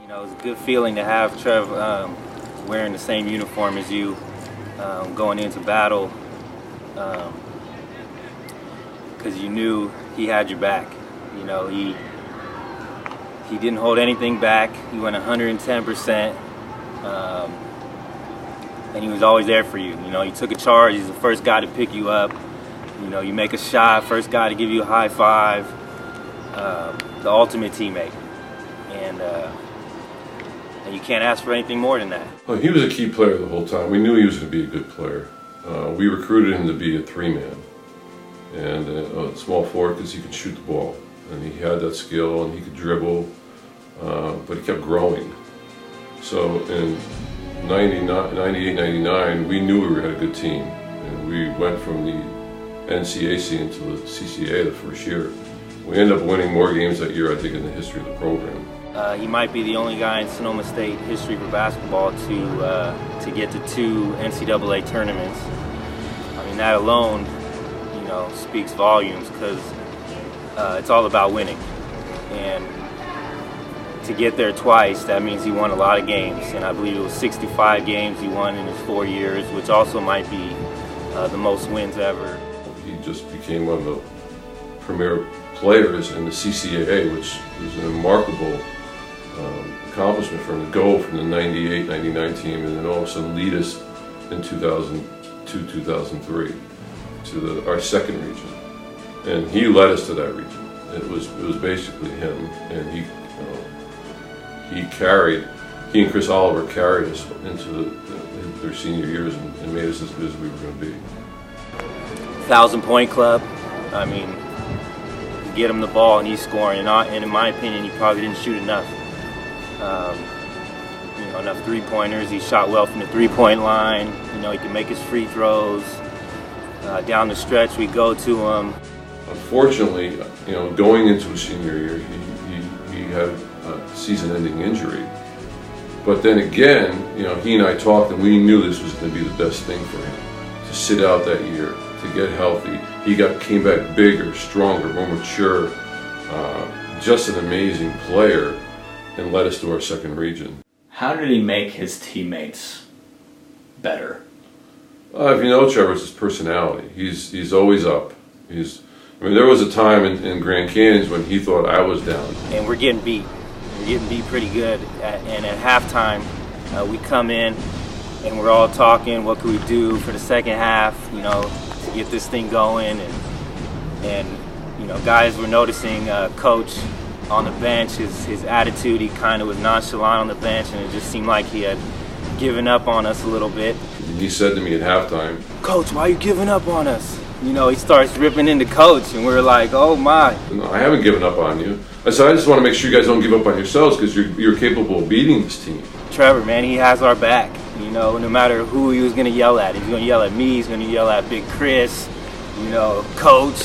You know, it's a good feeling to have Trev wearing the same uniform as you, going into battle, because you knew he had your back. You know, he didn't hold anything back. He went 110%, and he was always there for you. You know, he took a charge. He's the first guy to pick you up. You know, you make a shot, first guy to give you a high five. The ultimate teammate, and you can't ask for anything more than that. Well, he was a key player the whole time. We knew he was going to be a good player. We recruited him to be a three-man and a small forward because he could shoot the ball, and he had that skill, and he could dribble, but he kept growing. So in 98, 99, we knew we had a good team, and we went from the NCAC into the CCA the first year. We ended up winning more games that year, I think, in the history of the program. He might be the only guy in Sonoma State history for basketball to get to 2 NCAA tournaments. I mean, that alone, you know, speaks volumes, because it's all about winning. And to get there twice, that means he won a lot of games. And I believe it was 65 games he won in his 4 years, which also might be the most wins ever. He just became one of the premier players in the CCAA, which was a remarkable accomplishment for him to go from the 98, 99 team and then all of a sudden lead us in 2002, 2003 to our second region. And he led us to that region. It was basically him, and he and Chris Oliver carried us into their senior years and made us as good as we were going to be. 1,000-point club. I mean, you get him the ball and he's scoring, and in my opinion, he probably didn't shoot enough. You know, enough three-pointers. He shot well from the three-point line. You know, he can make his free throws. Down the stretch, we go to him. Unfortunately, you know, going into his senior year, he had a season-ending injury. But then again, you know, he and I talked, and we knew this was going to be the best thing for him, to sit out that year, to get healthy. He came back bigger, stronger, more mature, just an amazing player, and led us to our second region. How did he make his teammates better? If you know Trevor, it's his personality. He's always up. I mean, there was a time in Grand Canyons when he thought I was down. And we're getting beat. We're getting beat pretty good. And at halftime, we come in and we're all talking, what can we do for the second half, you know, to get this thing going. And you know, guys were noticing Coach on the bench, his attitude. He kind of was nonchalant on the bench, and it just seemed like he had given up on us a little bit. He said to me at halftime, "Coach, why are you giving up on us?" You know, he starts ripping into Coach, and we're like, "Oh my!" "No, I haven't given up on you." I said, "I just want to make sure you guys don't give up on yourselves, because you're capable of beating this team." Trevor, man, he has our back. You know, no matter who he was going to yell at, he's going to yell at me. He's going to yell at Big Chris. You know, Coach.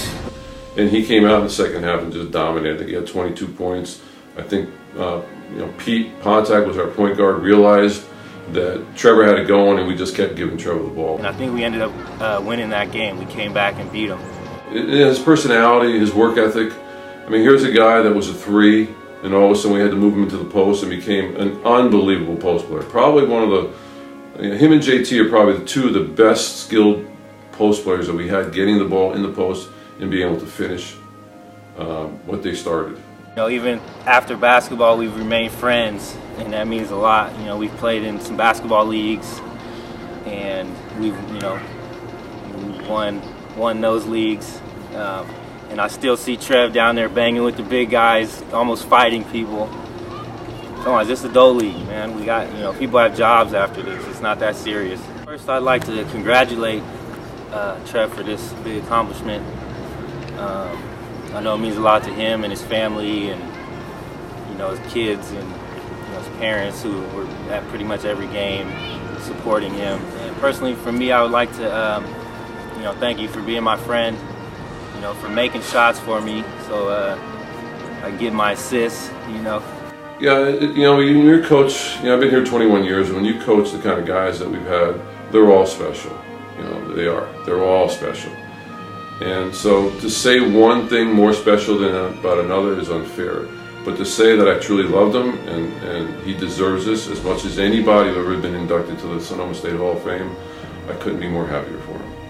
And he came out in the second half and just dominated. He had 22 points. I think you know, Pete Pontac was our point guard, realized that Trevor had it going, and we just kept giving Trevor the ball. And I think we ended up winning that game. We came back and beat him. His personality, his work ethic. I mean, here's a guy that was a 3, and all of a sudden we had to move him into the post, and became an unbelievable post player. Probably one of the, you know, him and JT are probably the 2 of the best skilled post players that we had, getting the ball in the post and being able to finish what they started. You know, even after basketball, we've remained friends, and that means a lot. You know, we've played in some basketball leagues, and we've, you know, won those leagues. And I still see Trev down there banging with the big guys, almost fighting people. Come on, it's just adult league, man. We got, you know, people have jobs after this. It's not that serious. First, I'd like to congratulate Trev for this big accomplishment. I know it means a lot to him and his family, and you know, his kids, and you know, his parents, who were at pretty much every game supporting him. And personally, for me, I would like to you know, thank you for being my friend, you know, for making shots for me so I can get my assists, you know. Yeah, you know, when you're coach, you know, I've been here 21 years, and when you coach the kind of guys that we've had, they're all special. You know, they're all special. And so to say one thing more special than about another is unfair. But to say that I truly loved him and he deserves this as much as anybody who's ever been inducted to the Sonoma State Hall of Fame, I couldn't be more happier for him.